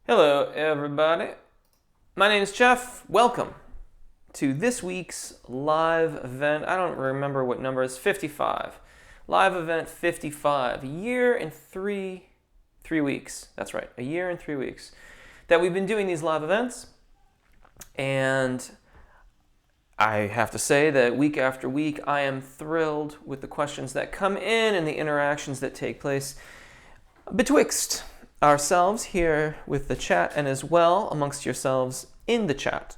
Hello, everybody. My name is Jeff. Welcome to this week's live event. I don't remember what number it's 55. Live event 55. A year and three weeks. That's right. A year and 3 weeks that we've been doing these live events. And I have to say that week after week, I am thrilled with the questions that come in and the interactions that take place betwixt ourselves here with the chat and as well amongst yourselves in the chat.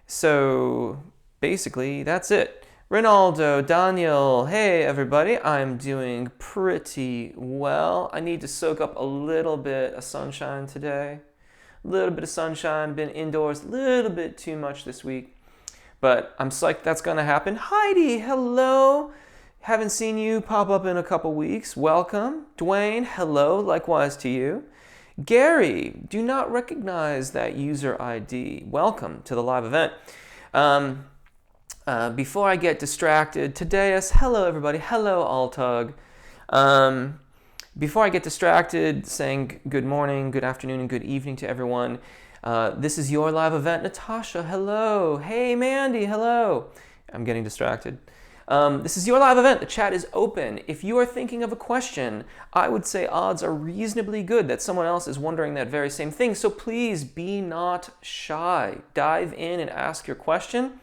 So basically, that's it. Ronaldo, Daniel, hey everybody, I'm doing pretty well. I need to soak up a little bit of sunshine today. A little bit of sunshine, been indoors a little bit too much this week. But I'm psyched that's gonna happen. Heidi, hello. Haven't seen you pop up in a couple weeks. Welcome. Dwayne, hello. Likewise to you. Gary, do not recognize that user ID. Welcome to the live event. Before I get distracted, Tadeus, hello everybody. Hello Altug. Before I get distracted saying good morning, good afternoon, and good evening to everyone, this is your live event. Natasha, hello. Hey Mandy, hello. I'm getting distracted. This is your live event. The chat is open. If you are thinking of a question, I would say odds are reasonably good that someone else is wondering that very same thing. So please be not shy. Dive in and ask your question.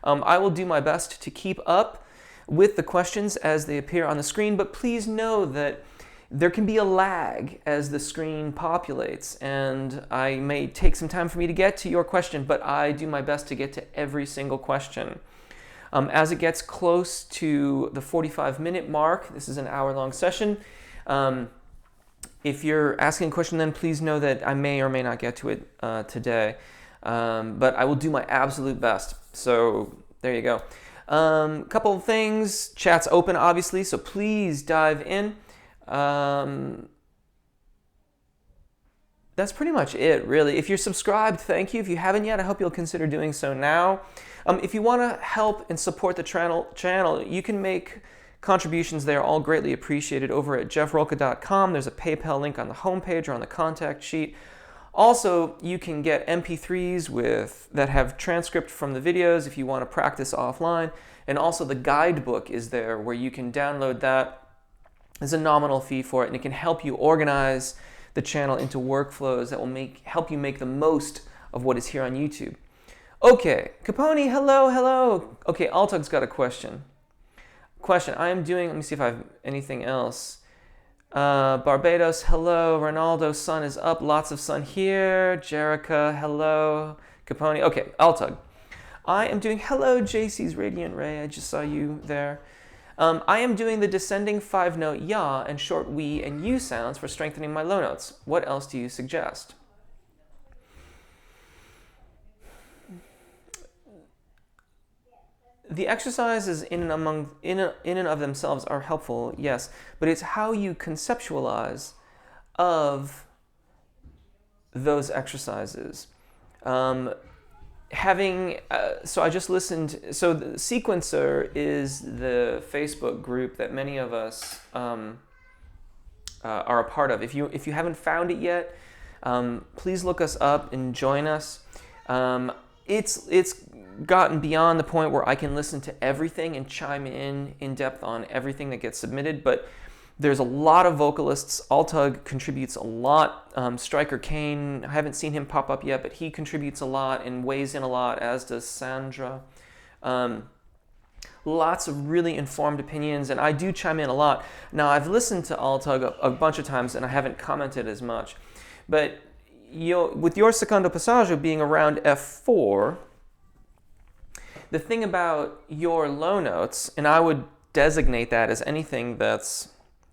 I will do my best to keep up with the questions as they appear on the screen, but please know that there can be a lag as the screen populates, and I may take some time for me to get to your question, but I do my best to get to every single question. As it gets close to the 45-minute mark, this is an hour-long session, if you're asking a question, then please know that I may or may not get to it today. But I will do my absolute best. So there you go. Couple of things. Chat's open, obviously, so please dive in. That's pretty much it, really. If you're subscribed, thank you. If you haven't yet, I hope you'll consider doing so now. If you want to help and support the channel, you can make contributions there, all greatly appreciated, over at jeffrolka.com. There's a PayPal link on the homepage or on the contact sheet. Also, you can get MP3s that have transcript from the videos if you want to practice offline. And also the guidebook is there where you can download that. There's a nominal fee for it, and it can help you organize the channel into workflows that will help you make the most of what is here on YouTube. Okay, Capone, hello. Okay, Altug's got a question. I am doing, let me see if I have anything else. Barbados, hello. Ronaldo, sun is up. Lots of sun here. Jerica, hello. Capone, okay, Altug. I am doing, hello, JC's Radiant Ray. I just saw you there. I am doing the descending 5-note ya and short we and u sounds for strengthening my low notes. What else do you suggest? The exercises in and of themselves are helpful, yes, but it's how you conceptualize of those exercises. So I just listened. So the Sequencer is the Facebook group that many of us are a part of. If you haven't found it yet, please look us up and join us. It's gotten beyond the point where I can listen to everything and chime in depth on everything that gets submitted, but there's a lot of vocalists. Altug contributes a lot. Striker Kane, I haven't seen him pop up yet, but he contributes a lot and weighs in a lot, as does Sandra. Lots of really informed opinions, and I do chime in a lot. Now, I've listened to Altug a bunch of times, and I haven't commented as much. But with your secondo passaggio being around F4, the thing about your low notes, and I would designate that as anything that's,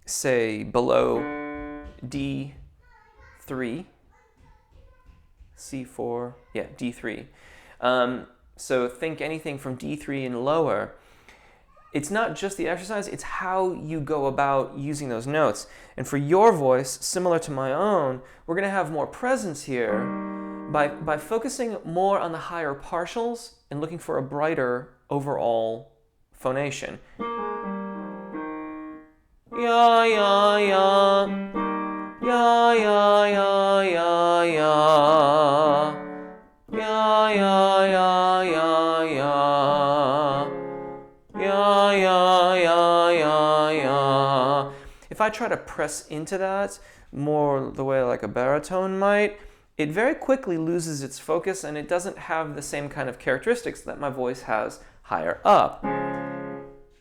say, below D3, C4, yeah, D3. So think anything from D3 and lower. It's not just the exercise, it's how you go about using those notes. And for your voice, similar to my own, we're going to have more presence here by focusing more on the higher partials and looking for a brighter overall phonation. Ya, ya, ya. Ya, ya, ya, ya, ya. if I try to press into that more the way like a baritone might, it very quickly loses its focus and it doesn't have the same kind of characteristics that my voice has higher up.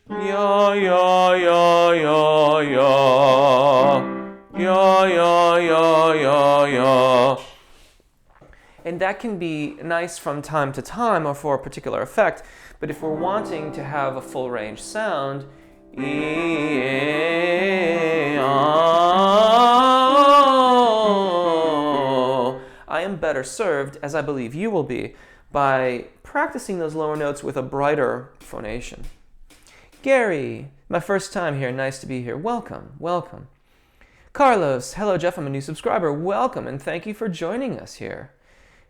Ya, ya, ya, ya, ya. Ya, ya, ya, ya, ya. And that can be nice from time to time or for a particular effect, but if we're wanting to have a full range sound, I am better served, as I believe you will be, by practicing those lower notes with a brighter phonation. Gary, my first time here, nice to be here. Welcome, welcome. Carlos, hello Jeff, I'm a new subscriber. Welcome and thank you for joining us here.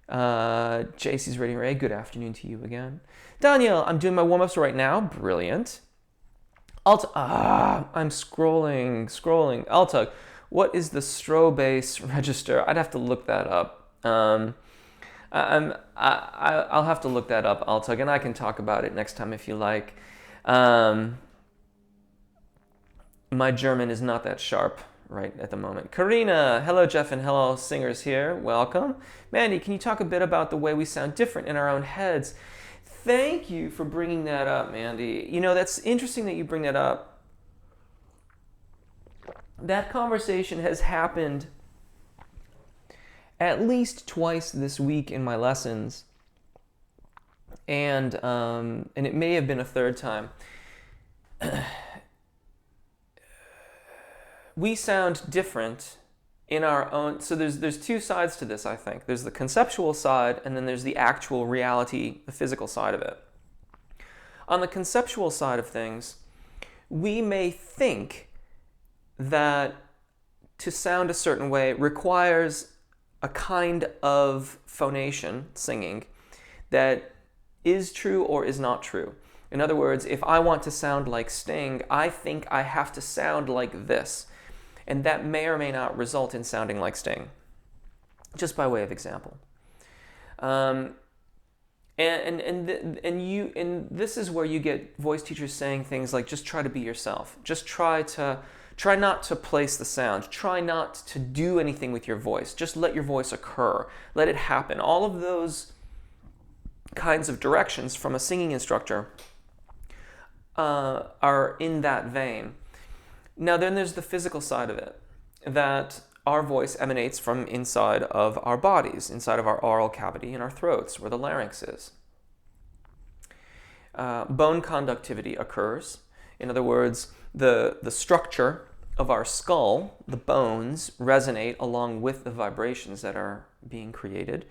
JC's Rating Ray, good afternoon to you again. Daniel, I'm doing my warm-ups right now. Brilliant. I'm scrolling. Altug, what is the strobe bass register? I'd have to look that up. I'll have to look that up, Altug, and I can talk about it next time if you like. My German is not that sharp right at the moment. Karina, hello Jeff and hello singers here, welcome. Mandy, can you talk a bit about the way we sound different in our own heads? Thank you for bringing that up, Mandy. You know, that's interesting that you bring that up. That conversation has happened at least twice this week in my lessons, and it may have been a third time. We sound different in our own, so there's two sides to this, I think. There's the conceptual side, and then there's the actual reality, the physical side of it. On the conceptual side of things, we may think that to sound a certain way requires a kind of phonation, singing, that is true or is not true. In other words, if I want to sound like Sting, I think I have to sound like this. And that may or may not result in sounding like Sting, just by way of example. And this is where you get voice teachers saying things like, just try to be yourself. Just try not to place the sound. Try not to do anything with your voice. Just let your voice occur. Let it happen. All of those kinds of directions from a singing instructor are in that vein. Now then there's the physical side of it, that our voice emanates from inside of our bodies, inside of our oral cavity in our throats, where the larynx is. Bone conductivity occurs. In other words, the structure of our skull, the bones, resonate along with the vibrations that are being created,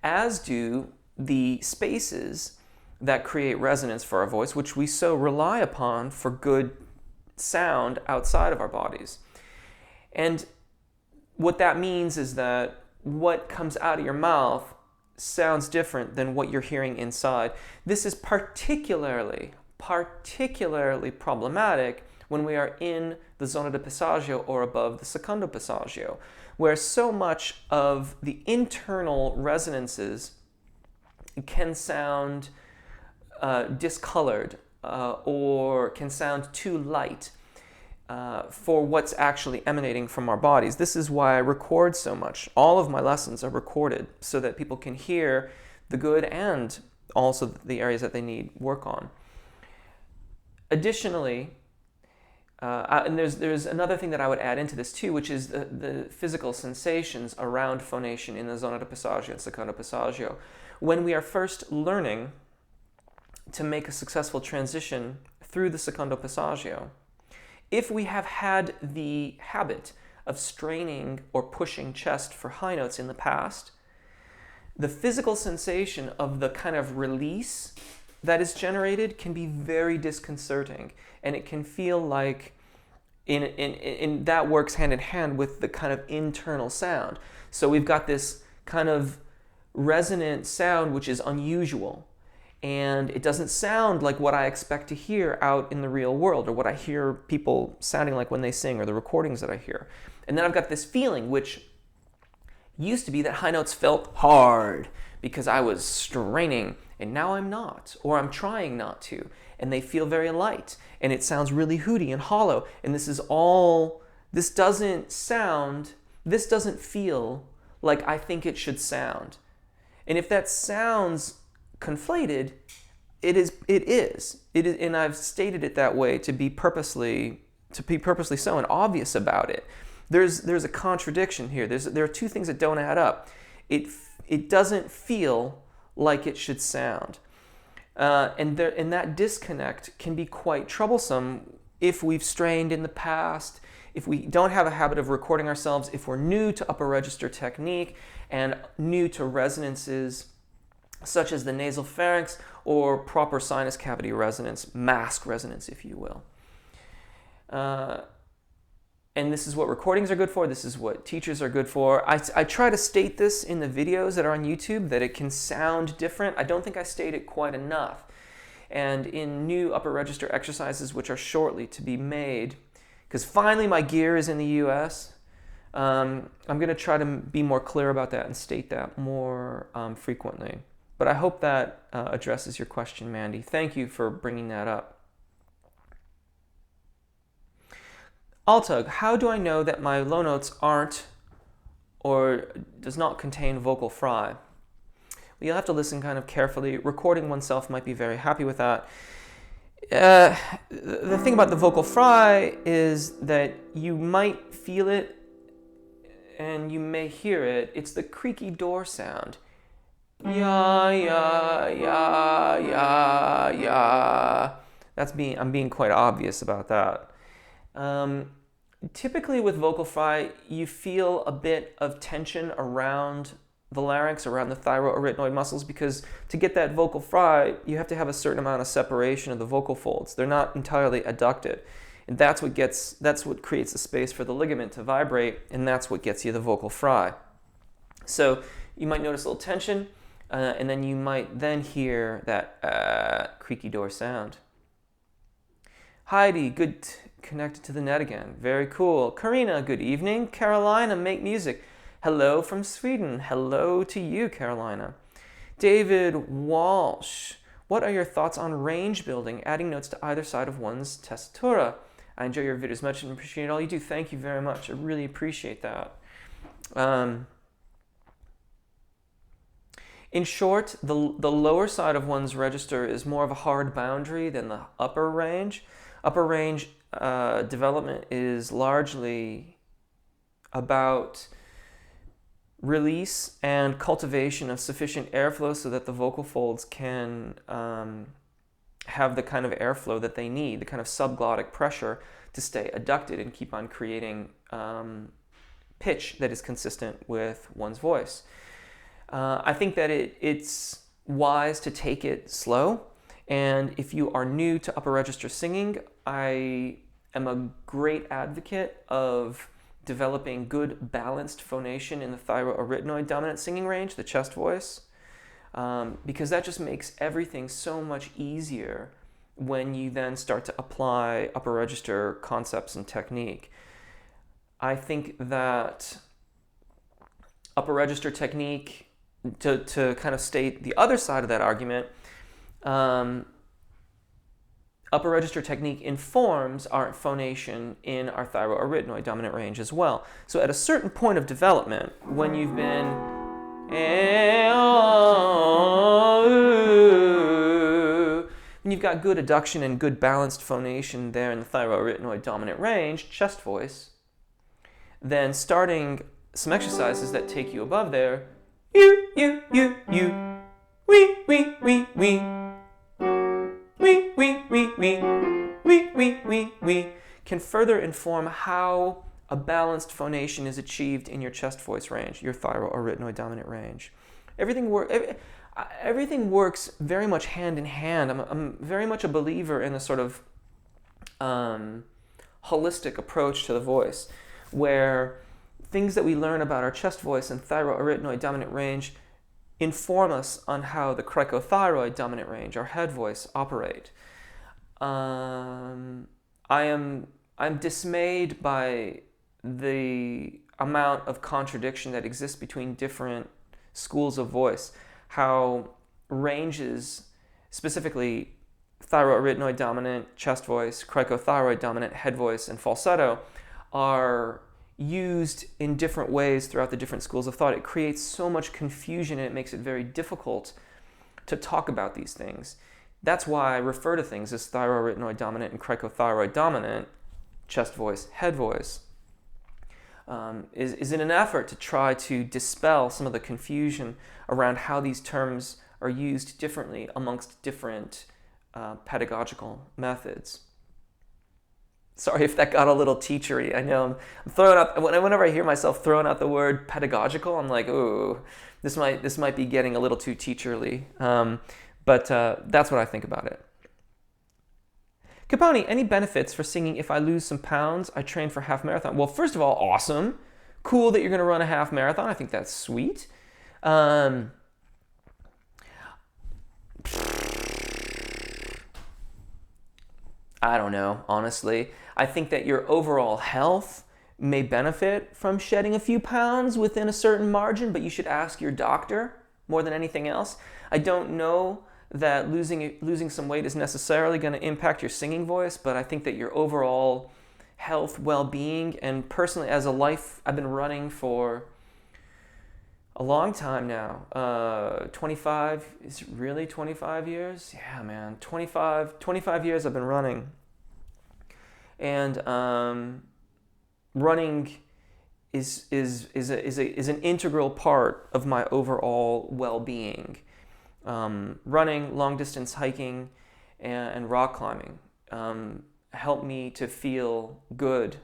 as do the spaces that create resonance for our voice, which we so rely upon for good sound outside of our bodies. And what that means is that what comes out of your mouth sounds different than what you're hearing inside. This is particularly problematic when we are in the zona di passaggio or above the secondo passaggio, where so much of the internal resonances can sound discolored, or can sound too light for what's actually emanating from our bodies. This is why I record so much. All of my lessons are recorded so that people can hear the good and also the areas that they need work on. Additionally, and there's another thing that I would add into this too, which is the physical sensations around phonation in the zona di passaggio and secondo passaggio. When we are first learning to make a successful transition through the secondo passaggio, if we have had the habit of straining or pushing chest for high notes in the past, the physical sensation of the kind of release that is generated can be very disconcerting, and it can feel like in that works hand in hand with the kind of internal sound. So we've got this kind of resonant sound which is unusual, and it doesn't sound like what I expect to hear out in the real world, or what I hear people sounding like when they sing, or the recordings that I hear. And then I've got this feeling, which used to be that high notes felt hard because I was straining, and now I'm not, or I'm trying not to, and they feel very light, and it sounds really hooty and hollow, and this is all This doesn't feel like I think it should sound. And if that sounds conflated, it is, and I've stated it that way to be purposely so and obvious about it. There's a contradiction here. There are two things that don't add up. It doesn't feel like it should sound, and that disconnect can be quite troublesome if we've strained in the past, if we don't have a habit of recording ourselves, if we're new to upper register technique and new to resonances such as the nasal pharynx or proper sinus cavity resonance, mask resonance, if you will. And this is what recordings are good for. This is what teachers are good for. I try to state this in the videos that are on YouTube, that it can sound different. I don't think I state it quite enough. And in new upper register exercises, which are shortly to be made, because finally my gear is in the US, I'm going to try to be more clear about that and state that more frequently. But I hope that addresses your question, Mandy. Thank you for bringing that up. Altug, how do I know that my low notes aren't or does not contain vocal fry? Well, you'll have to listen kind of carefully. Recording oneself might be very happy with that. The thing about the vocal fry is that you might feel it and you may hear it. It's the creaky door sound. Ya, ya, ya, ya, ya. I'm being quite obvious about that. Typically with vocal fry, you feel a bit of tension around the larynx, around the thyroarytenoid muscles, because to get that vocal fry, you have to have a certain amount of separation of the vocal folds. They're not entirely adducted. And that's what creates the space for the ligament to vibrate, and that's what gets you the vocal fry. So you might notice a little tension, and then you might then hear that creaky door sound. Heidi, good connected to the net again. Very cool. Karina, good evening. Carolina, make music. Hello from Sweden. Hello to you, Carolina. David Walsh, what are your thoughts on range building, adding notes to either side of one's tessitura? I enjoy your videos much and appreciate all you do. Thank you very much. I really appreciate that. In short, the lower side of one's register is more of a hard boundary than the upper range. Upper range development is largely about release and cultivation of sufficient airflow so that the vocal folds can have the kind of airflow that they need, the kind of subglottic pressure to stay adducted and keep on creating pitch that is consistent with one's voice. I think that it's wise to take it slow, and if you are new to upper register singing, I am a great advocate of developing good balanced phonation in the thyroarytenoid dominant singing range, the chest voice, because that just makes everything so much easier when you then start to apply upper register concepts and technique. I think that upper register technique, to kind of state the other side of that argument, upper register technique informs our phonation in our thyroarytenoid dominant range as well. So at a certain point of development, when you've been when you've got good adduction and good balanced phonation there in the thyroarytenoid dominant range, chest voice, then starting some exercises that take you above there, you, we, can further inform how a balanced phonation is achieved in your chest voice range, your thyroarytenoid dominant range. Everything works very much hand in hand. I'm very much a believer in a sort of holistic approach to the voice, where things that we learn about our chest voice and thyroarytenoid dominant range inform us on how the cricothyroid dominant range, our head voice, operate. I'm dismayed by the amount of contradiction that exists between different schools of voice, how ranges, specifically thyroarytenoid dominant chest voice, cricothyroid dominant head voice, and falsetto, are used in different ways throughout the different schools of thought, it creates so much confusion and it makes it very difficult to talk about these things. That's why I refer to things as thyroarytenoid dominant and cricothyroid dominant, chest voice, head voice, is in an effort to try to dispel some of the confusion around how these terms are used differently amongst different pedagogical methods. Sorry if that got a little teachery. I know I'm throwing out, whenever I hear myself throwing out the word pedagogical, I'm like, ooh, this might be getting a little too teacherly. But that's what I think about it. Caponi, any benefits for singing If I Lose Some Pounds? I train for half marathon. Well, first of all, awesome. Cool that you're going to run a half marathon. I think that's sweet. I don't know, honestly. I think that your overall health may benefit from shedding a few pounds within a certain margin, but you should ask your doctor more than anything else. I don't know that losing some weight is necessarily going to impact your singing voice, but I think that your overall health, well-being, and personally as a life, I've been running for a long time now. 25, is it really 25 years? Yeah, man, 25 years I've been running. And running is an integral part of my overall well-being. Running, long-distance hiking, and rock climbing help me to feel good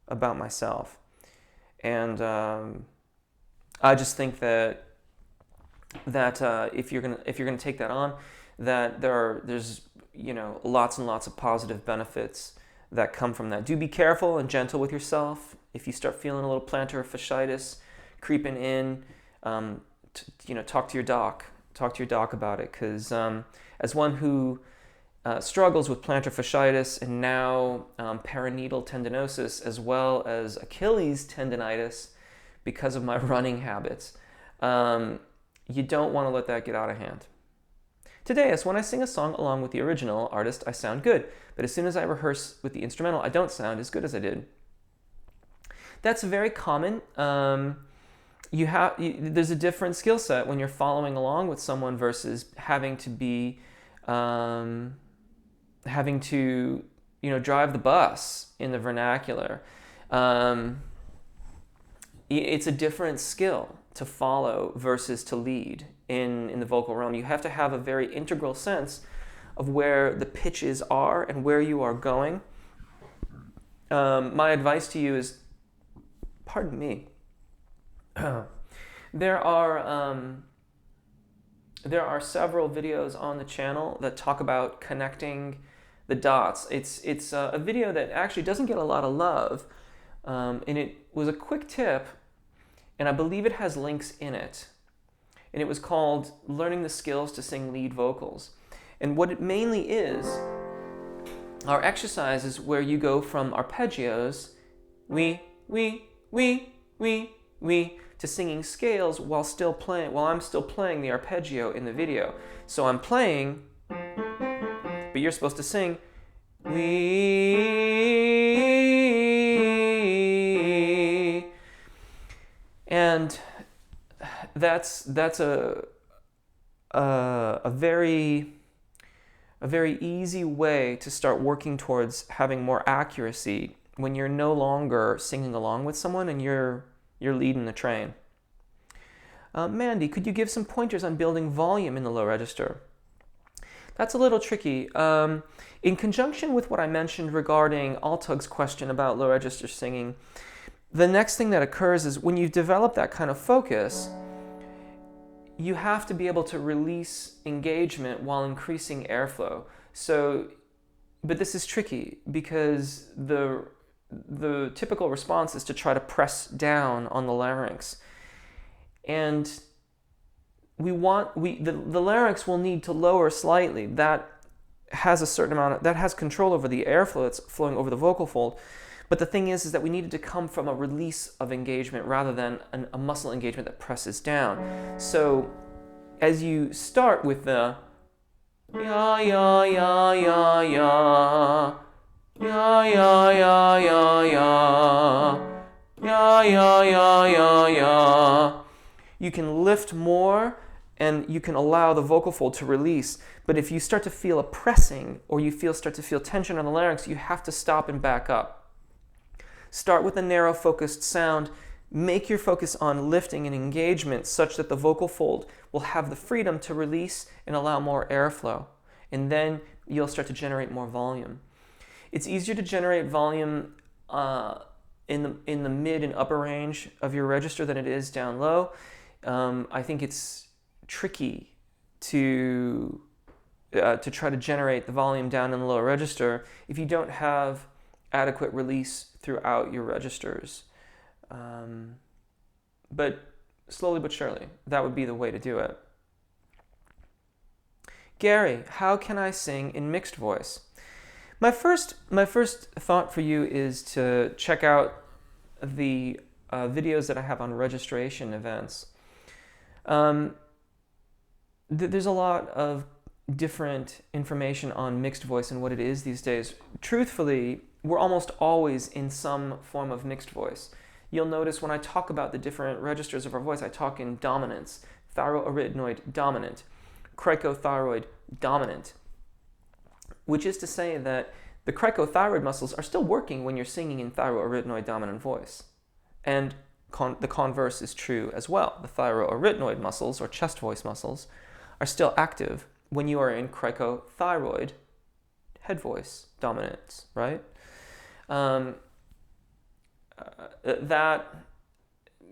about myself. And I just think that if you're gonna take that on, that there's lots and lots of positive benefits that come from that. Do be careful and gentle with yourself. If you start feeling a little plantar fasciitis creeping in, talk to your doc. Talk to your doc about it, because as one who struggles with plantar fasciitis and now perineal tendinosis, as well as Achilles tendonitis because of my running habits, you don't want to let that get out of hand. Today, as when I sing a song along with the original artist, I sound good, but as soon as I rehearse with the instrumental, I don't sound as good as I did. That's very common. There's a different skill set when you're following along with someone versus having to drive the bus in the vernacular. It's a different skill to follow versus to lead in the vocal realm. You have to have a very integral sense of where the pitches are and where you are going. My advice to you is, pardon me, there are several videos on the channel that talk about connecting the dots. It's a video that actually doesn't get a lot of love, and it was a quick tip, and I believe it has links in it. And it was called Learning the Skills to Sing Lead Vocals. And what it mainly is are exercises where you go from arpeggios, we, to singing scales while I'm still playing the arpeggio in the video. So I'm playing, but you're supposed to sing we, and that's a very easy way to start working towards having more accuracy when you're no longer singing along with someone and you're leading the train. Mandy, could you give some pointers on building volume in the low register? That's a little tricky. In conjunction with what I mentioned regarding Altug's question about low register singing, the next thing that occurs is when you've developed that kind of focus, you have to be able to release engagement while increasing airflow. But this is tricky because the typical response is to try to press down on the larynx. And the larynx will need to lower slightly. That has a certain amount that has control over the airflow that's flowing over the vocal fold. But the thing is that we need it to come from a release of engagement rather than a muscle engagement that presses down. So as you start with the ya ya ya ya ya ya ya ya ya ya, ya, ya, ya, ya. You can lift more and you can allow the vocal fold to release. But if you start to feel a pressing or you start to feel tension on the larynx, you have to stop and back up. Start with a narrow focused sound. Make your focus on lifting and engagement such that the vocal fold will have the freedom to release and allow more airflow. And then you'll start to generate more volume. It's easier to generate volume in the mid and upper range of your register than it is down low. I think it's tricky to try to generate the volume down in the lower register if you don't have adequate release throughout your registers. But slowly but surely, that would be the way to do it. Gary, how can I sing in mixed voice? My first thought for you is to check out the videos that I have on registration events. There's a lot of different information on mixed voice and what it is these days. Truthfully, we're almost always in some form of mixed voice. You'll notice when I talk about the different registers of our voice, I talk in dominance, thyroarytenoid dominant, cricothyroid dominant, which is to say that the cricothyroid muscles are still working when you're singing in thyroarytenoid dominant voice. And the converse is true as well. The thyroarytenoid muscles, or chest voice muscles, are still active when you are in cricothyroid head voice dominance, right? That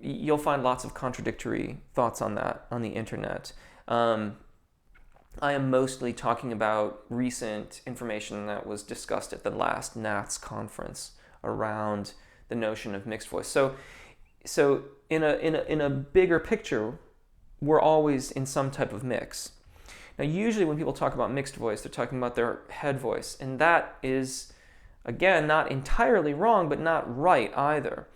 you'll find lots of contradictory thoughts on that on the internet. I am mostly talking about recent information that was discussed at the last NATS conference around the notion of mixed voice. So in a bigger picture, we're always in some type of mix. Now, usually when people talk about mixed voice, they're talking about their head voice, and that is, again, not entirely wrong, but not right either,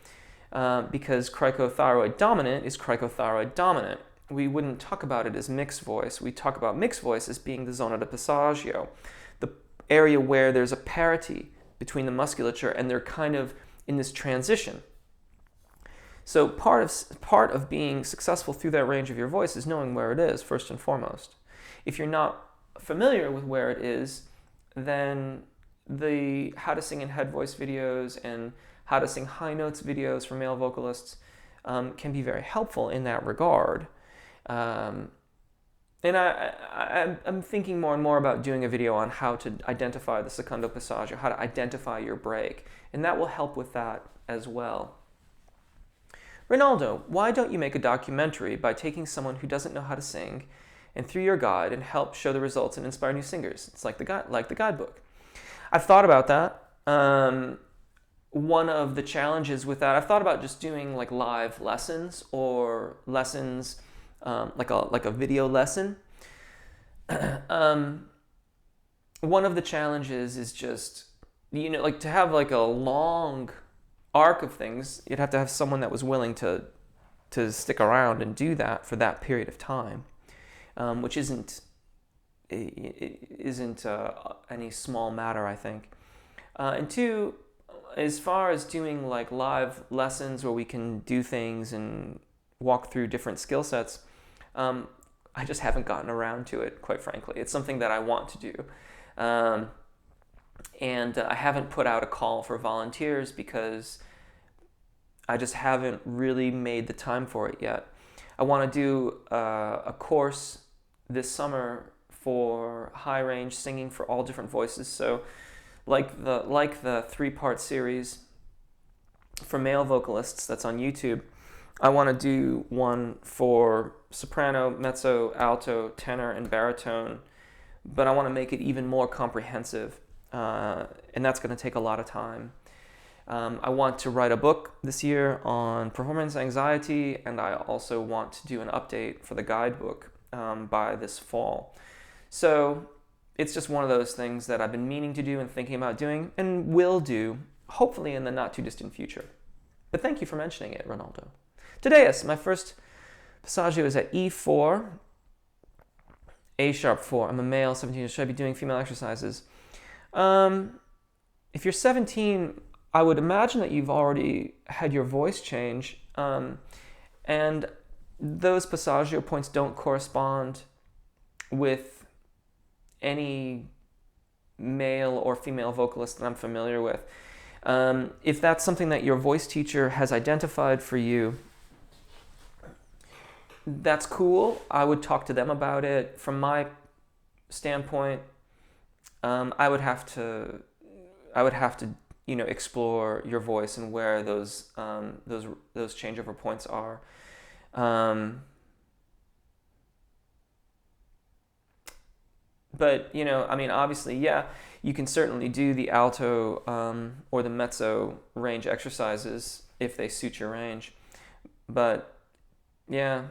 because cricothyroid dominant is cricothyroid dominant. We wouldn't talk about it as mixed voice. We talk about mixed voice as being the zona de passaggio, the area where there's a parity between the musculature and they're kind of in this transition. So part of being successful through that range of your voice is knowing where it is, first and foremost. If you're not familiar with where it is, then the how to sing in head voice videos and how to sing high notes videos for male vocalists can be very helpful in that regard. And I'm thinking more and more about doing a video on how to identify the secondo passaggio, how to identify your break, and that will help with that as well. Ronaldo, why don't you make a documentary by taking someone who doesn't know how to sing and through your guide and help show the results and inspire new singers? It's like the guidebook. I've thought about that. One of the challenges with that, I've thought about just doing like live lessons or lessons like a video lesson. One of the challenges is just, like to have like a long arc of things, you'd have to have someone that was willing to stick around and do that for that period of time, which isn't any small matter, I think. And two, as far as doing like live lessons where we can do things and walk through different skill sets, I just haven't gotten around to it, quite frankly. It's something that I want to do. And I haven't put out a call for volunteers because I just haven't really made the time for it yet. I want to do a course this summer for high range singing for all different voices. So like the 3-part series for male vocalists that's on YouTube, I want to do one for soprano, mezzo, alto, tenor, and baritone, but I want to make it even more comprehensive, and that's going to take a lot of time. I want to write a book this year on performance anxiety, and I also want to do an update for the guidebook by this fall. So it's just one of those things that I've been meaning to do and thinking about doing, and will do, hopefully in the not too distant future. But thank you for mentioning it, Ronaldo. Today, my first passaggio is at E4, A sharp 4. I'm a male, 17. Should I be doing female exercises? If you're 17, I would imagine that you've already had your voice change, and those passaggio points don't correspond with any male or female vocalist that I'm familiar with. If that's something that your voice teacher has identified for you, that's cool. I would talk to them about it. From my standpoint, I would have to, explore your voice and where those changeover points are. But obviously, yeah, you can certainly do the alto or the mezzo range exercises if they suit your range. But yeah,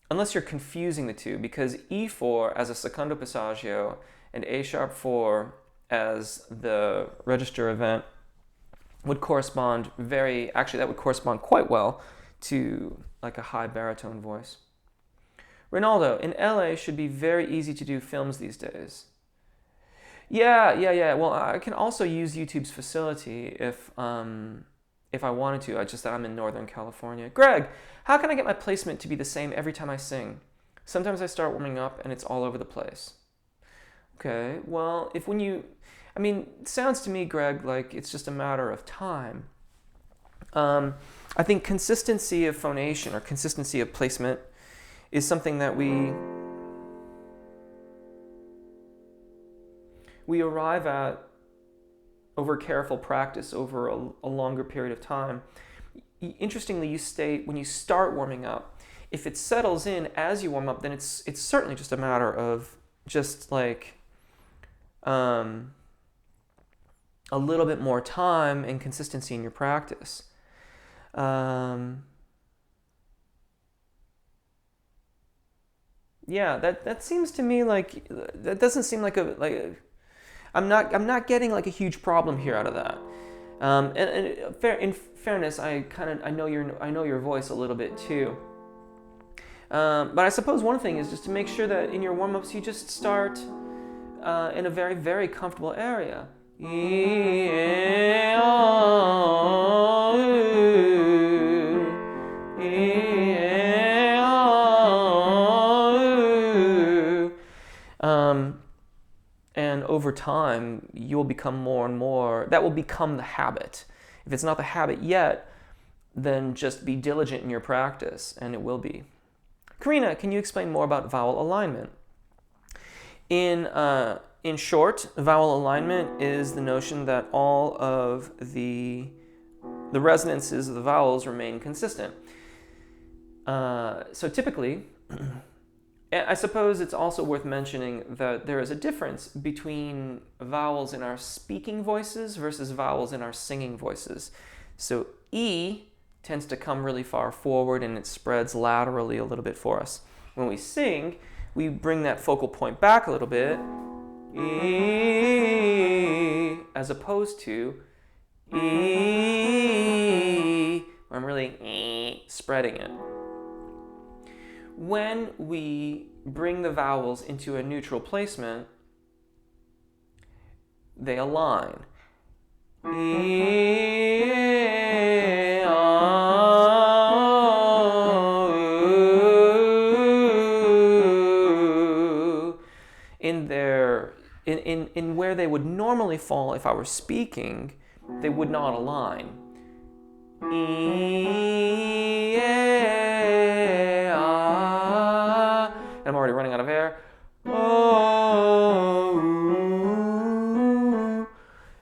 unless you're confusing the two, because E4 as a secondo passaggio and A sharp 4 as the register event would correspond that would correspond quite well to like a high baritone voice. Ronaldo, in LA should be very easy to do films these days. Yeah. Well, I can also use YouTube's facility if I wanted to. It's just that I'm in Northern California. Greg, how can I get my placement to be the same every time I sing? Sometimes I start warming up and it's all over the place. Okay, well, it sounds to me, Greg, like it's just a matter of time. I think consistency of phonation or consistency of placement is something that we arrive at over careful practice over a longer period of time. Interestingly, you state when you start warming up, if it settles in as you warm up, then it's certainly just a matter of just like a little bit more time and consistency in your practice. Yeah, that seems to me like that doesn't seem like I'm not getting like a huge problem here out of that. And in fairness, I know your voice a little bit too. But I suppose one thing is just to make sure that in your warm-ups you just start in a very, very comfortable area. And over time, you will become more and more, that will become the habit. If it's not the habit yet, then just be diligent in your practice, and it will be. Karina, can you explain more about vowel alignment? In short, vowel alignment is the notion that all of the resonances of the vowels remain consistent. So typically, I suppose it's also worth mentioning that there is a difference between vowels in our speaking voices versus vowels in our singing voices. So E tends to come really far forward and it spreads laterally a little bit for us. When we sing, we bring that focal point back a little bit, E, as opposed to E, where I'm really spreading it. When we bring the vowels into a neutral placement, they align. In where they would normally fall if I were speaking, they would not align. I'm already running out of air.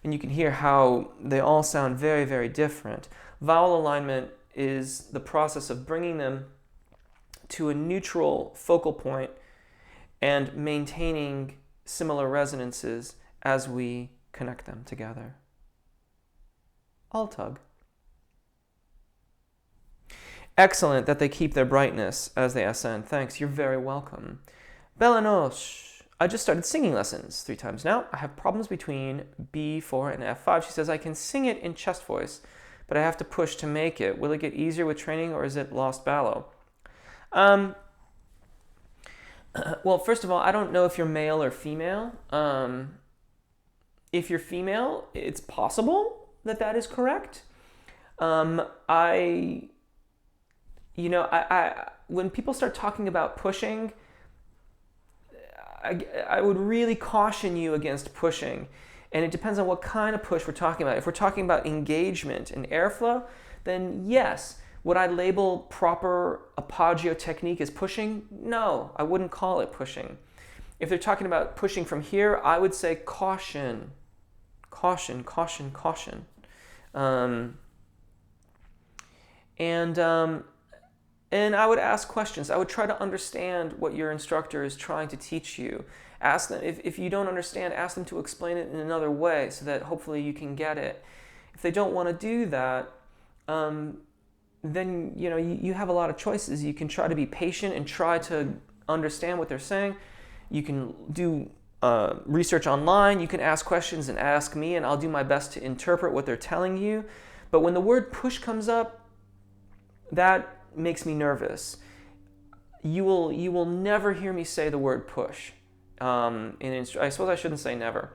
And you can hear how they all sound very, very different. Vowel alignment is the process of bringing them to a neutral focal point and maintaining similar resonances as we connect them together. Altug. Excellent that they keep their brightness as they ascend. Thanks, you're very welcome. Belanos, I just started singing lessons 3 times now. I have problems between B4 and F5. She says I can sing it in chest voice, but I have to push to make it. Will it get easier with training or is it lost ballo? Well, first of all, I don't know if you're male or female. If you're female, it's possible that that is correct. When people start talking about pushing, I would really caution you against pushing. And it depends on what kind of push we're talking about. If we're talking about engagement and airflow, then yes. Would I label proper appoggio technique as pushing? No, I wouldn't call it pushing. If they're talking about pushing from here, I would say caution. Caution, caution, caution. And I would ask questions. I would try to understand what your instructor is trying to teach you. Ask them, if you don't understand, ask them to explain it in another way so that hopefully you can get it. If they don't want to do that, then you have a lot of choices. You can try to be patient and try to understand what they're saying. You can do research online. You can ask questions and ask me, and I'll do my best to interpret what they're telling you. But when the word push comes up, that makes me nervous. You will never hear me say the word push. I suppose I shouldn't say never.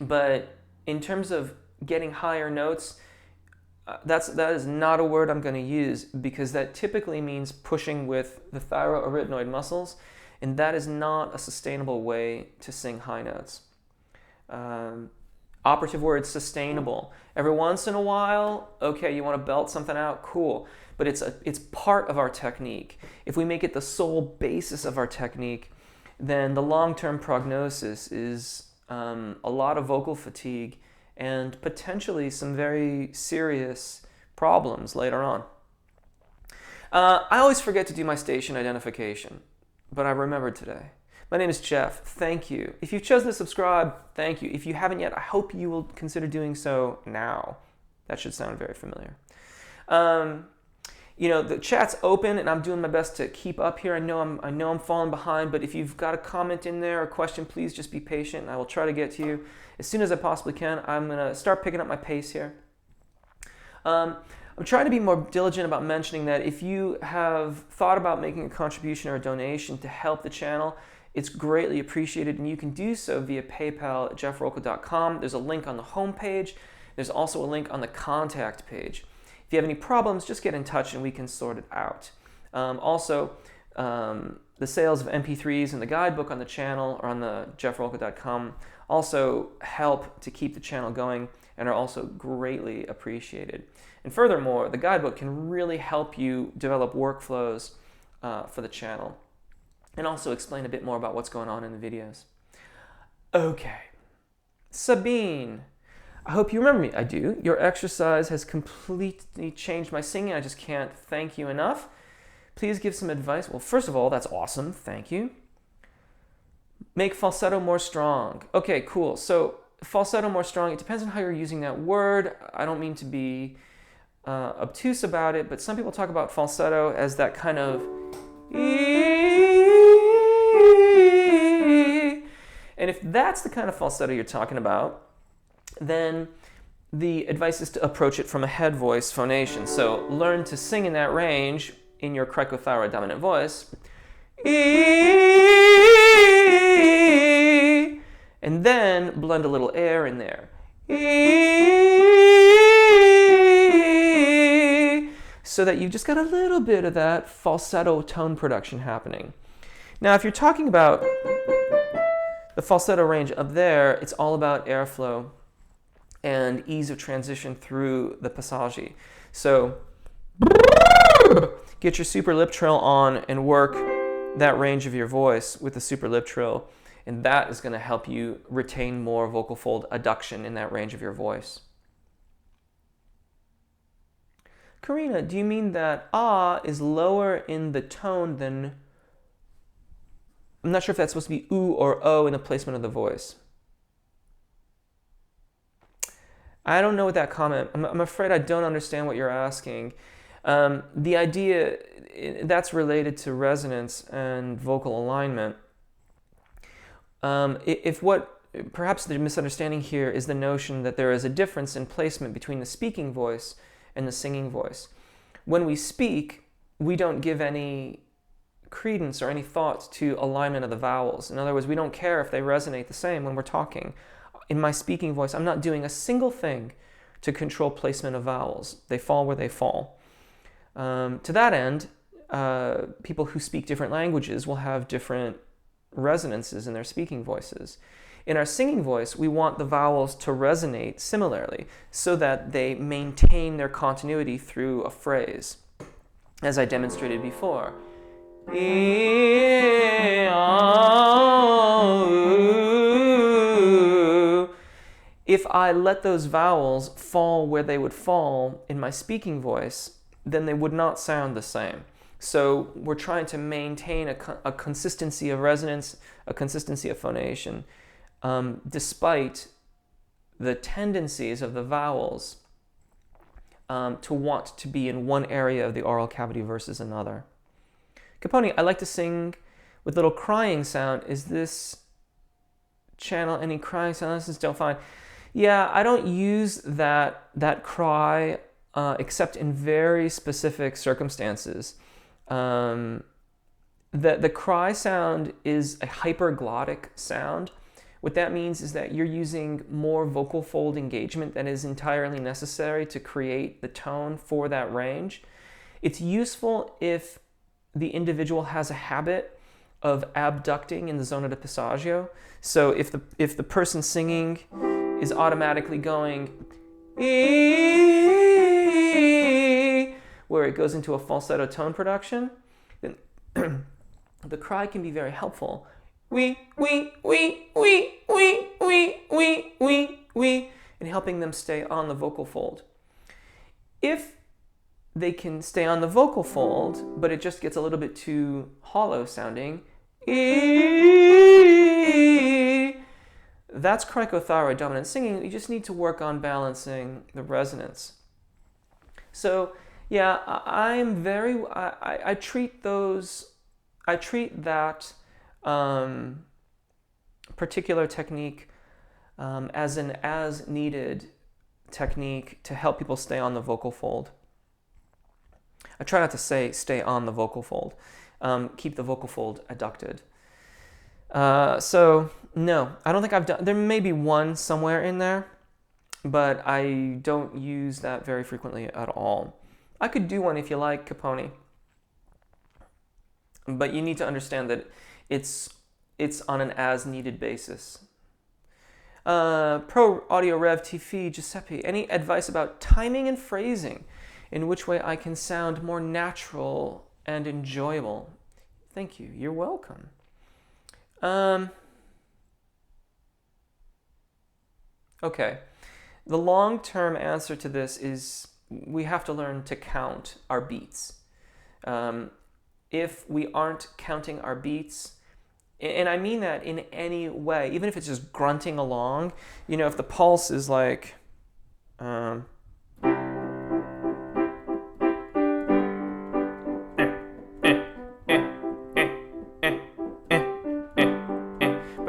But in terms of getting higher notes, that is not a word I'm going to use, because that typically means pushing with the thyroarytenoid muscles, and that is not a sustainable way to sing high notes. Operative word, sustainable. Every once in a while, okay, you want to belt something out, cool. But it's part of our technique. If we make it the sole basis of our technique, then the long-term prognosis is a lot of vocal fatigue and potentially some very serious problems later on. I always forget to do my station identification, but I remembered today. My name is Jeff. Thank you. If you've chosen to subscribe, thank you. If you haven't yet, I hope you will consider doing so now. That should sound very familiar. The chat's open, and I'm doing my best to keep up here. I know I'm falling behind, but if you've got a comment in there or a question, please just be patient, and I will try to get to you as soon as I possibly can. I'm going to start picking up my pace here. I'm trying to be more diligent about mentioning that if you have thought about making a contribution or a donation to help the channel, it's greatly appreciated, and you can do so via PayPal at jeffrolka.com. There's a link on the home page. There's also a link on the contact page. If you have any problems, just get in touch and we can sort it out. The sales of MP3s and the guidebook on the channel or on the jeffrolka.com also help to keep the channel going and are also greatly appreciated. And furthermore, the guidebook can really help you develop workflows for the channel and also explain a bit more about what's going on in the videos. Okay, Sabine. I hope you remember me. I do. Your exercise has completely changed my singing. I just can't thank you enough. Please give some advice. Well, first of all, that's awesome. Thank you. Make falsetto more strong. Okay, cool. So falsetto more strong, it depends on how you're using that word. I don't mean to be obtuse about it, but some people talk about falsetto as that kind of... And if that's the kind of falsetto you're talking about, then the advice is to approach it from a head voice phonation. So learn to sing in that range in your cricothyroid dominant voice. And then blend a little air in there. So that you've just got a little bit of that falsetto tone production happening. Now, if you're talking about the falsetto range up there, it's all about airflow and ease of transition through the passaggi. So get your super lip trill on and work that range of your voice with the super lip trill, and that is going to help you retain more vocal fold adduction in that range of your voice. Karina, do you mean that ah is lower in the tone than... I'm not sure if that's supposed to be oo or o in the placement of the voice. I don't know what that comment... I'm afraid I don't understand what you're asking. The idea, that's related to resonance and vocal alignment. Perhaps the misunderstanding here is the notion that there is a difference in placement between the speaking voice and the singing voice. When we speak, we don't give any credence or any thought to alignment of the vowels. In other words, we don't care if they resonate the same when we're talking. In my speaking voice, I'm not doing a single thing to control placement of vowels. They fall where they fall. To that end, people who speak different languages will have different resonances in their speaking voices. In our singing voice, we want the vowels to resonate similarly so that they maintain their continuity through a phrase, as I demonstrated before. If I let those vowels fall where they would fall in my speaking voice, then they would not sound the same. So we're trying to maintain a consistency of resonance, a consistency of phonation, despite the tendencies of the vowels to want to be in one area of the oral cavity versus another. Capone, I like to sing with little crying sound. Is this channel any crying sound? This is don't find. Yeah, I don't use that cry except in very specific circumstances. The cry sound is a hyperglottic sound. What that means is that you're using more vocal fold engagement than is entirely necessary to create the tone for that range. It's useful if the individual has a habit of abducting in the zona di passaggio. So if the person singing is automatically going where it goes into a falsetto tone production, then the cry can be very helpful. In helping them stay on the vocal fold. If they can stay on the vocal fold, but it just gets a little bit too hollow sounding, that's cricothyroid dominant singing. You just need to work on balancing the resonance. So yeah, I treat that particular technique as an as-needed technique to help people stay on the vocal fold. I try not to say stay on the vocal fold. Keep the vocal fold adducted. So no, I don't think I've done. There may be one somewhere in there, but I don't use that very frequently at all. I could do one if you like, Capone, but you need to understand that it's on an as-needed basis. Pro Audio Rev TV Giuseppe, any advice about timing and phrasing, in which way I can sound more natural and enjoyable? Thank you. You're welcome. Okay. The long-term answer to this is we have to learn to count our beats. If we aren't counting our beats, and I mean that in any way, even if it's just grunting along, if the pulse is like, but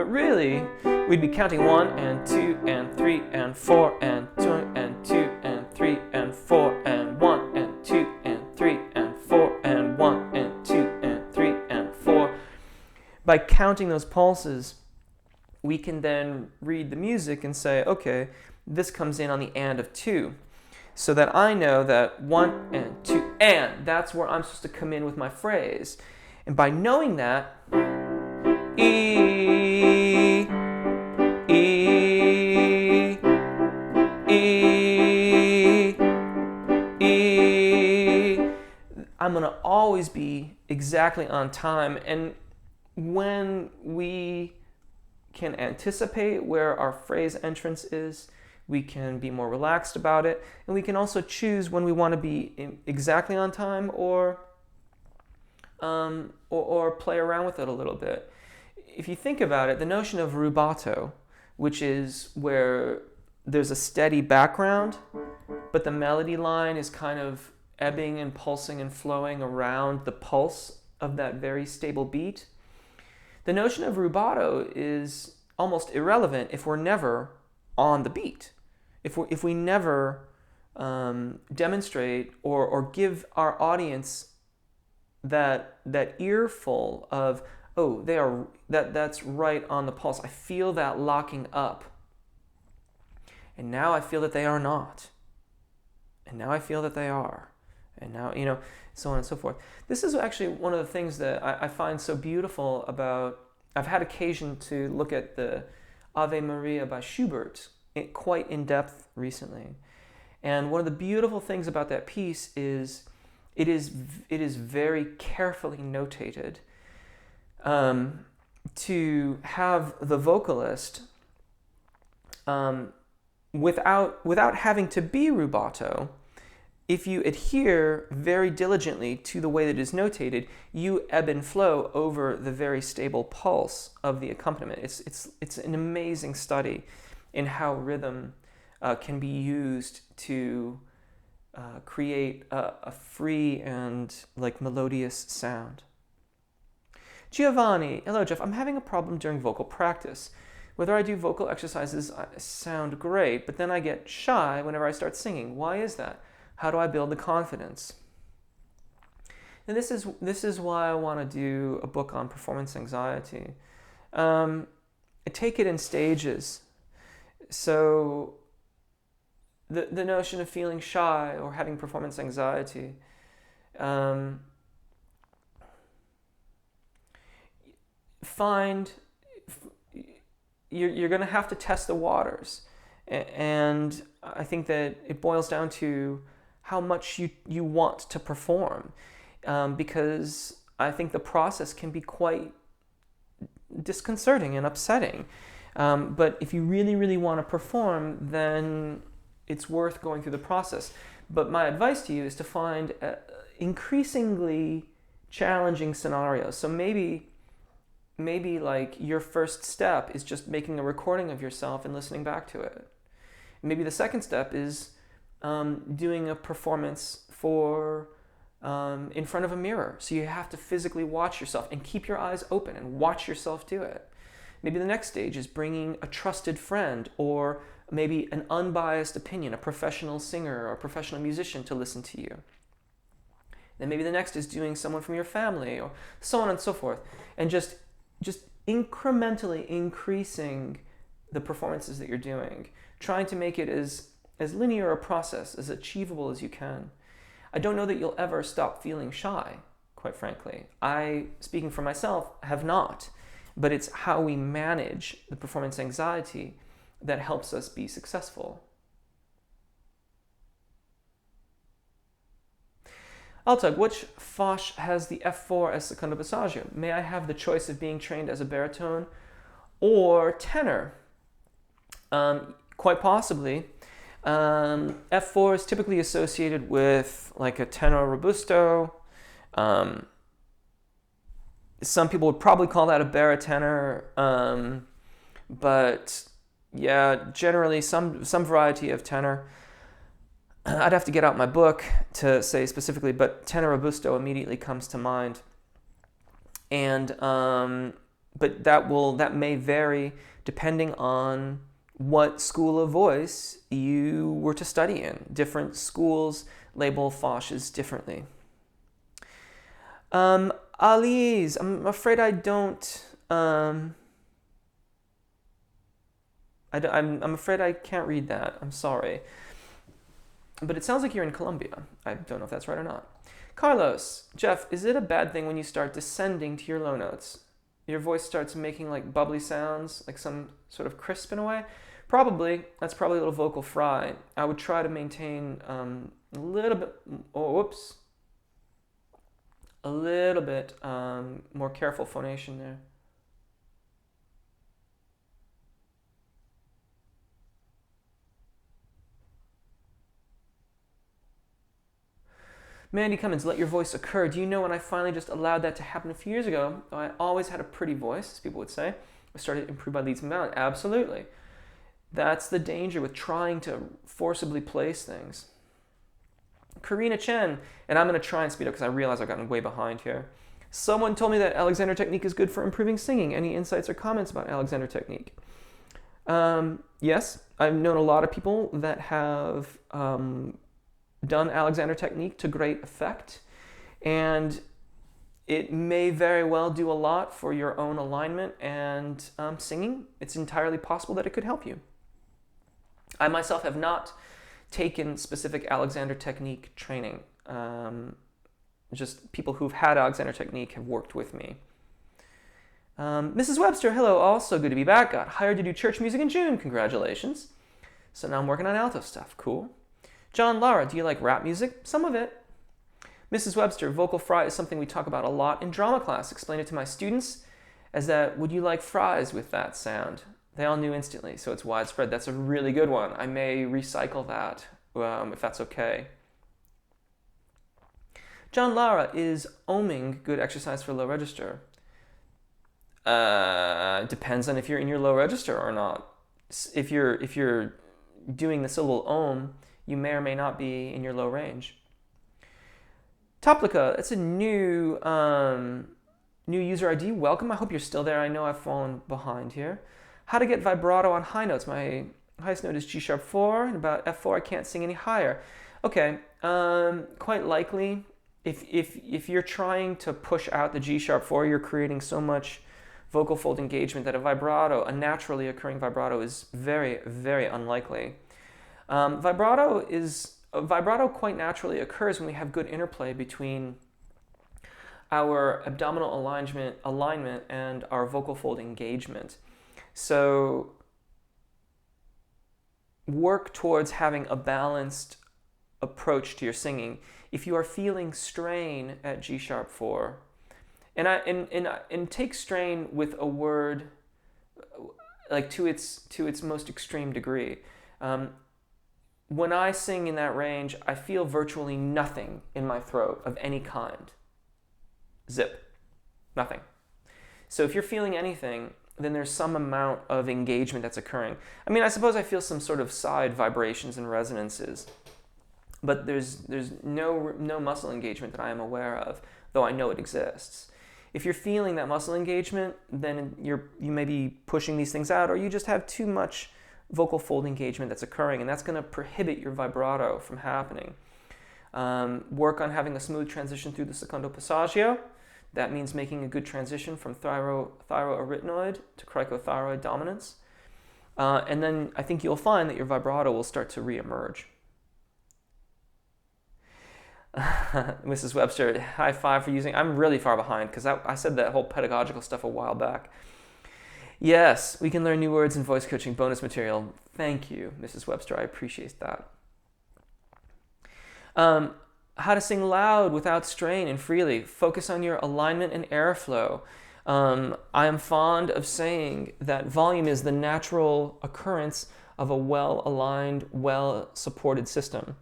really, we'd be counting 1 and 2 and 3 and 4 and 2 and 2 and 3 and 4 and 1 and 2 and 3 and 4 and 1 and 2 and 3 and 4. By counting those pulses, we can then read the music and say, okay, this comes in on the and of 2. So that I know that 1 and 2 and, that's where I'm supposed to come in with my phrase. And by knowing that, E, E, E, E, I'm going to always be exactly on time. And when we can anticipate where our phrase entrance is, we can be more relaxed about it, and we can also choose when we want to be exactly on time or play around with it a little bit. If you think about it, the notion of rubato, which is where there's a steady background, but the melody line is kind of ebbing and pulsing and flowing around the pulse of that very stable beat. The notion of rubato is almost irrelevant if we're never on the beat. If we never demonstrate or give our audience that earful of, oh, that's right on the pulse. I feel that locking up. And now I feel that they are not. And now I feel that they are. And now, so on and so forth. This is actually one of the things that I find so beautiful about, I've had occasion to look at the Ave Maria by Schubert quite in depth recently. And one of the beautiful things about that piece is it is very carefully notated to have the vocalist, without having to be rubato, if you adhere very diligently to the way that it is notated, you ebb and flow over the very stable pulse of the accompaniment. It's an amazing study in how rhythm can be used to create a free and melodious sound. Giovanni, hello Jeff, I'm having a problem during vocal practice. Whether I do vocal exercises, I sound great, but then I get shy whenever I start singing. Why is that? How do I build the confidence? And this is why I want to do a book on performance anxiety. I take it in stages. So the notion of feeling shy or having performance anxiety, you're going to have to test the waters. And I think that it boils down to how much you want to perform, because I think the process can be quite disconcerting and upsetting. But if you really, really want to perform, then it's worth going through the process. But my advice to you is to find increasingly challenging scenarios. So maybe your first step is just making a recording of yourself and listening back to it. Maybe the second step is doing a performance in front of a mirror. So you have to physically watch yourself and keep your eyes open and watch yourself do it. Maybe the next stage is bringing a trusted friend or maybe an unbiased opinion, a professional singer or a professional musician to listen to you. Then maybe the next is doing someone from your family or so on and so forth. And just incrementally increasing the performances that you're doing, trying to make it as linear a process, as achievable as you can. I don't know that you'll ever stop feeling shy, quite frankly. I, speaking for myself, have not. But it's how we manage the performance anxiety that helps us be successful. Altug, which Foch has the F4 as secondo passaggio? May I have the choice of being trained as a baritone or tenor? Quite possibly. F4 is typically associated with like a tenor robusto. Some people would probably call that a baritenor, but yeah, generally some variety of tenor. I'd have to get out my book to say specifically, but tenor robusto immediately comes to mind. And but that may vary depending on what school of voice you were to study in. Different schools label Foches differently. Ali's, I'm afraid I don't. I'm afraid I can't read that. I'm sorry. But it sounds like you're in Colombia. I don't know if that's right or not. Carlos, Jeff, is it a bad thing when you start descending to your low notes? Your voice starts making like bubbly sounds, like some sort of crisp in a way? Probably. That's probably a little vocal fry. I would try to maintain a little bit more careful phonation there. Mandy Cummins, let your voice occur. Do you know when I finally just allowed that to happen a few years ago? I always had a pretty voice, as people would say. I started to improve my leads and balance. Absolutely. That's the danger with trying to forcibly place things. Karina Chen, and I'm going to try and speed up because I realize I've gotten way behind here. Someone told me that Alexander technique is good for improving singing. Any insights or comments about Alexander technique? Yes, I've known a lot of people that have done Alexander technique to great effect. And It may very well do a lot for your own alignment and singing. It's entirely possible that it could help you. I myself have not taken specific Alexander technique training. Just people who've had Alexander technique have worked with me. Mrs. Webster, hello, also good to be back. Got hired to do church music in June. Congratulations. So now I'm working on alto stuff. Cool. John, Lara, do you like rap music? Some of it. Mrs. Webster, vocal fry is something we talk about a lot in drama class. Explain it to my students as that, would you like fries with that sound? They all knew instantly, so it's widespread. That's a really good one. I may recycle that if that's okay. John, Lara, is oming good exercise for low register? Depends on if you're in your low register or not. If you're doing the syllable om, you may or may not be in your low range. Toplica, that's a new user ID. Welcome. I hope you're still there. I know I've fallen behind here. How to get vibrato on high notes. My highest note is G sharp 4, and about F4 I can't sing any higher. Okay, quite likely if you're trying to push out the G sharp 4, you're creating so much vocal fold engagement that a naturally occurring vibrato is very, very unlikely. Vibrato quite naturally occurs when we have good interplay between our abdominal alignment and our vocal fold engagement. So work towards having a balanced approach to your singing. If you are feeling strain at G sharp 4, and take strain with a word like to its most extreme degree. When I sing in that range, I feel virtually nothing in my throat of any kind. Zip. Nothing. So if you're feeling anything, then there's some amount of engagement that's occurring. I mean, I suppose I feel some sort of side vibrations and resonances, but there's no muscle engagement that I am aware of, though I know it exists. If you're feeling that muscle engagement, then you may be pushing these things out, or you just have too much vocal fold engagement that's occurring, and that's going to prohibit your vibrato from happening. Work on having a smooth transition through the secondo passaggio. That means making a good transition from thyroarytenoid to cricothyroid dominance. And then I think you'll find that your vibrato will start to reemerge. Mrs. Webster, high five for using. I'm really far behind because I said that whole pedagogical stuff a while back. Yes, we can learn new words in voice coaching bonus material. Thank you, Mrs. Webster. I appreciate that. How to sing loud without strain and freely. Focus on your alignment and airflow. I am fond of saying that volume is the natural occurrence of a well-aligned, well-supported system.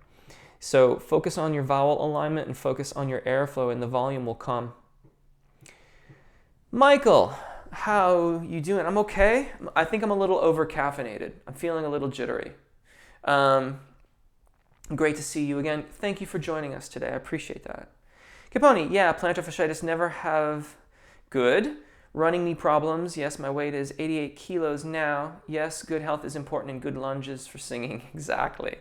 So focus on your vowel alignment and focus on your airflow, and the volume will come. Michael, how you doing? I'm okay. I think I'm a little over-caffeinated. I'm feeling a little jittery. Great to see you again. Thank you for joining us today. I appreciate that. Caponi, yeah, plantar fasciitis never have good. Running knee problems, yes, my weight is 88 kilos now. Yes, good health is important and good lunges for singing. Exactly.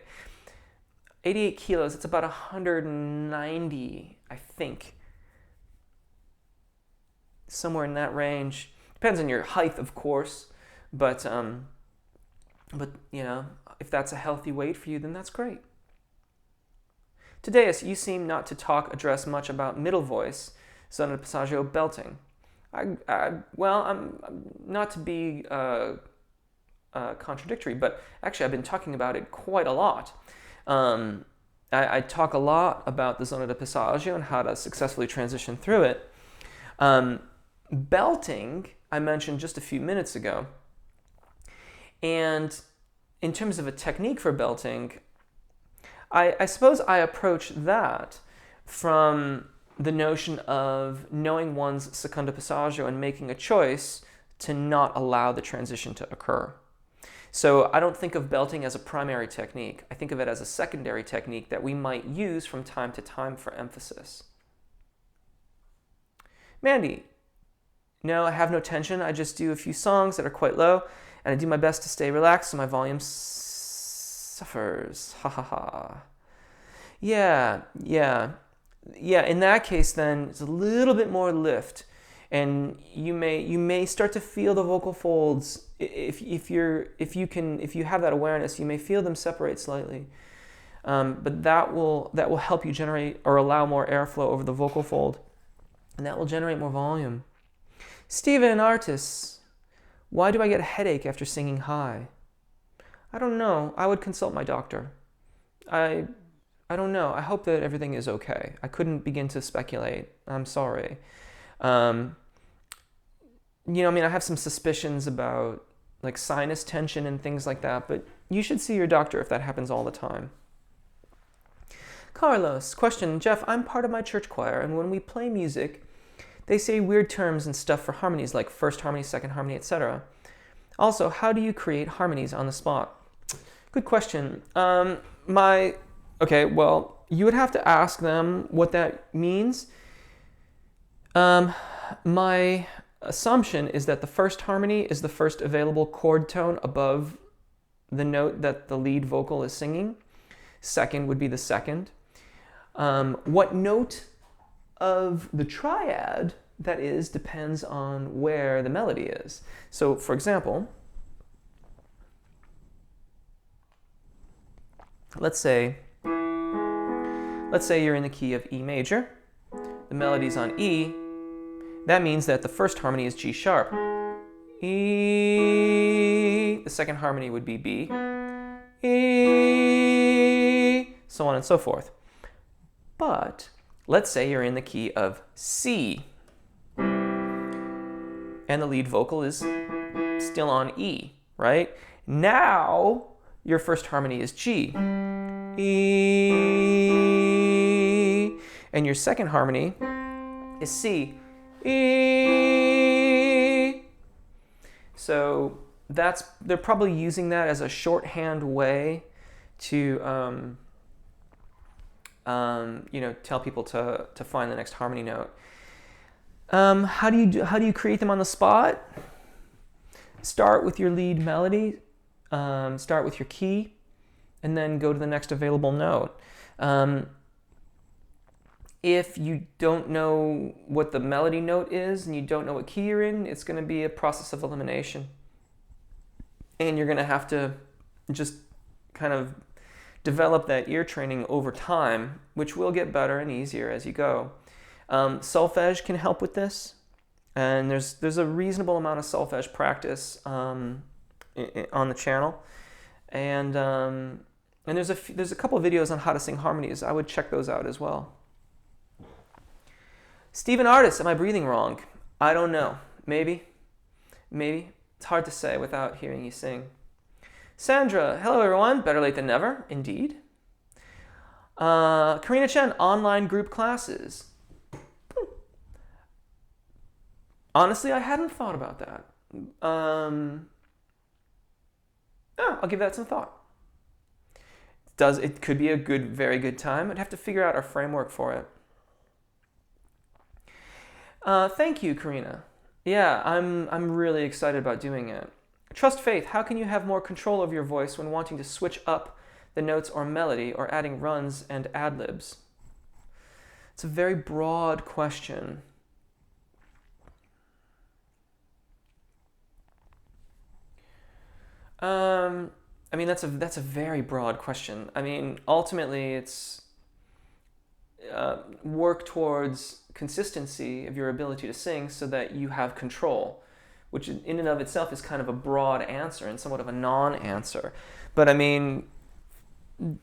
88 kilos, it's about 190, I think. Somewhere in that range. Depends on your height, of course, but you know, if that's a healthy weight for you, then that's great. Today, you seem not to address much about middle voice, zona di passaggio, belting. I'm not to be contradictory, but actually I've been talking about it quite a lot. I talk a lot about the zona di passaggio and how to successfully transition through it. Belting, I mentioned just a few minutes ago. And in terms of a technique for belting, I suppose I approach that from the notion of knowing one's secondo passaggio and making a choice to not allow the transition to occur. So I don't think of belting as a primary technique. I think of it as a secondary technique that we might use from time to time for emphasis. Mandy, no, I have no tension. I just do a few songs that are quite low, and I do my best to stay relaxed so my volume suffers. Ha ha ha. Yeah. yeah, in that case, then it's a little bit more lift, and you may start to feel the vocal folds. If you have that awareness, you may feel them separate slightly. But that will help you generate or allow more airflow over the vocal fold, and that will generate more volume. Steven Artis, why do I get a headache after singing high? I don't know. I would consult my doctor. I don't know. I hope that everything is okay. I couldn't begin to speculate. I'm sorry. I have some suspicions about like sinus tension and things like that, but you should see your doctor if that happens all the time. Carlos, question, Jeff, I'm part of my church choir, and when we play music, they say weird terms and stuff for harmonies, like first harmony, second harmony, etc. Also, how do you create harmonies on the spot? Good question. Okay, well, you would have to ask them what that means. My assumption is that the first harmony is the first available chord tone above the note that the lead vocal is singing. Second would be the second. What note of the triad that is depends on where the melody is. So, for example, let's say you're in the key of E major. The melody's on E. That means that the first harmony is G sharp. E. The second harmony would be B. E. So on and so forth. But let's say you're in the key of C, and the lead vocal is still on E, right? Now your first harmony is G. E. And your second harmony is C. E. So they're probably using that as a shorthand way to tell people to find the next harmony note. How do you create them on the spot? Start with your lead melody, start with your key, and then go to the next available note. If you don't know what the melody note is and you don't know what key you're in, it's going to be a process of elimination. And you're going to have to just kind of develop that ear training over time, which will get better and easier as you go. Solfege can help with this, and there's a reasonable amount of solfege practice on the channel, and there's a couple of videos on how to sing harmonies. I would check those out as well. Steven Artis, am I breathing wrong? I don't know. Maybe. It's hard to say without hearing you sing. Sandra, hello everyone. Better late than never, indeed. Karina Chen, online group classes. Honestly, I hadn't thought about that. I'll give that some thought. It could be a very good time. I'd have to figure out our framework for it. Thank you, Karina. Yeah, I'm really excited about doing it. Trust Faith, how can you have more control over your voice when wanting to switch up the notes or melody or adding runs and ad-libs? It's a very broad question. That's a very broad question. Ultimately, it's work towards consistency of your ability to sing so that you have control, which in and of itself is kind of a broad answer and somewhat of a non-answer. But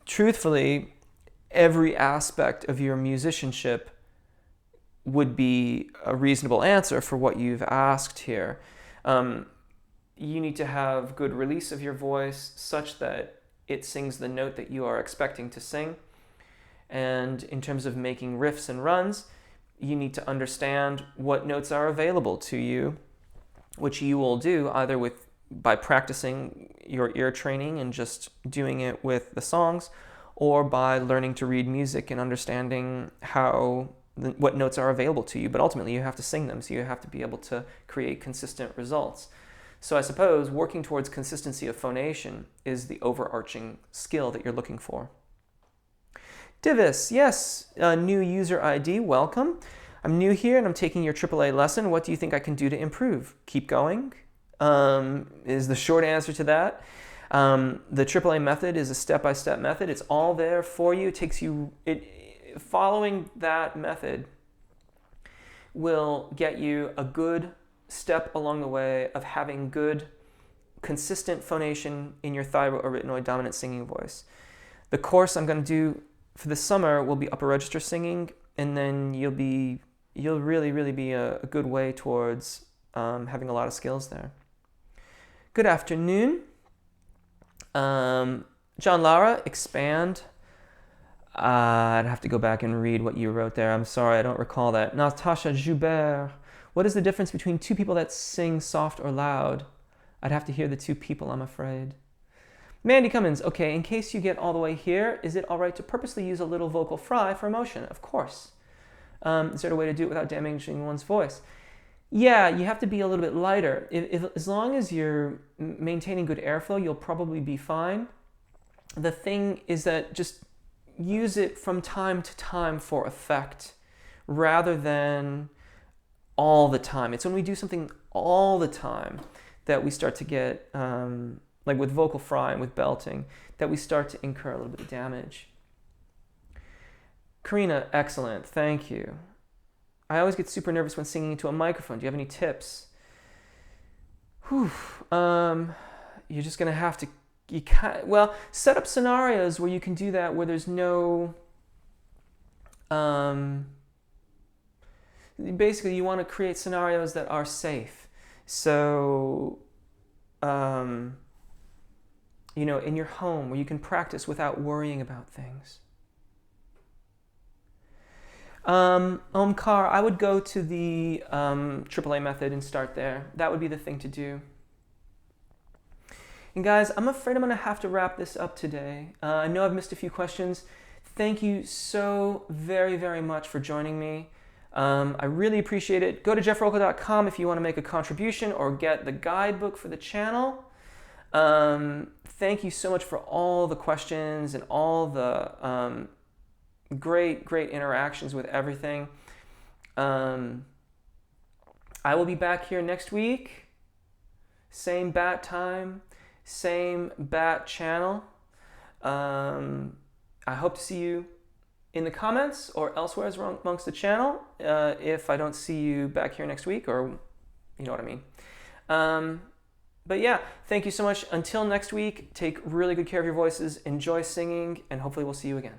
truthfully, every aspect of your musicianship would be a reasonable answer for what you've asked here. You need to have good release of your voice such that it sings the note that you are expecting to sing. And in terms of making riffs and runs, you need to understand what notes are available to you, which you will do either by practicing your ear training and just doing it with the songs, or by learning to read music and understanding what notes are available to you. But ultimately, you have to sing them, so you have to be able to create consistent results. So I suppose working towards consistency of phonation is the overarching skill that you're looking for. Divis, yes, new user ID, welcome. I'm new here and I'm taking your AAA lesson. What do you think I can do to improve? Keep going, is the short answer to that. The AAA method is a step-by-step method. It's all there for you. It takes you, following that method will get you a good step along the way of having good, consistent phonation in your thyroarytenoid dominant singing voice. The course I'm going to do for the summer will be upper register singing, and then you'll really be a good way towards having a lot of skills there. Good afternoon. John Lara, expand. I'd have to go back and read what you wrote there. I'm sorry, I don't recall that. Natasha Joubert, what is the difference between two people that sing soft or loud? I'd have to hear the two people, I'm afraid. Mandy Cummins, okay, in case you get all the way here, is it all right to purposely use a little vocal fry for emotion? Of course. Is there a way to do it without damaging one's voice? Yeah, you have to be a little bit lighter. As long as you're maintaining good airflow, you'll probably be fine. The thing is that just use it from time to time for effect rather than all the time. It's when we do something all the time that we start to get, like with vocal fry and with belting, that we start to incur a little bit of damage. Karina, excellent, thank you. I always get super nervous when singing into a microphone. Do you have any tips? Whew. You're just gonna have to, set up scenarios where you can do that where there's no, basically you want to create scenarios that are safe. So, in your home where you can practice without worrying about things. Omkar, I would go to the AAA method and start there. That would be the thing to do. And guys, I'm afraid I'm going to have to wrap this up today. I know I've missed a few questions. Thank you so very, very much for joining me. I really appreciate it. Go to jeffrolka.com if you want to make a contribution or get the guidebook for the channel. Thank you so much for all the questions and all the great interactions with everything. I will be back here next week. Same bat time, same bat channel. I hope to see you in the comments or elsewhere amongst the channel if I don't see you back here next week, or you know what I mean. But yeah, thank you so much. Until next week, take really good care of your voices, enjoy singing, and hopefully we'll see you again.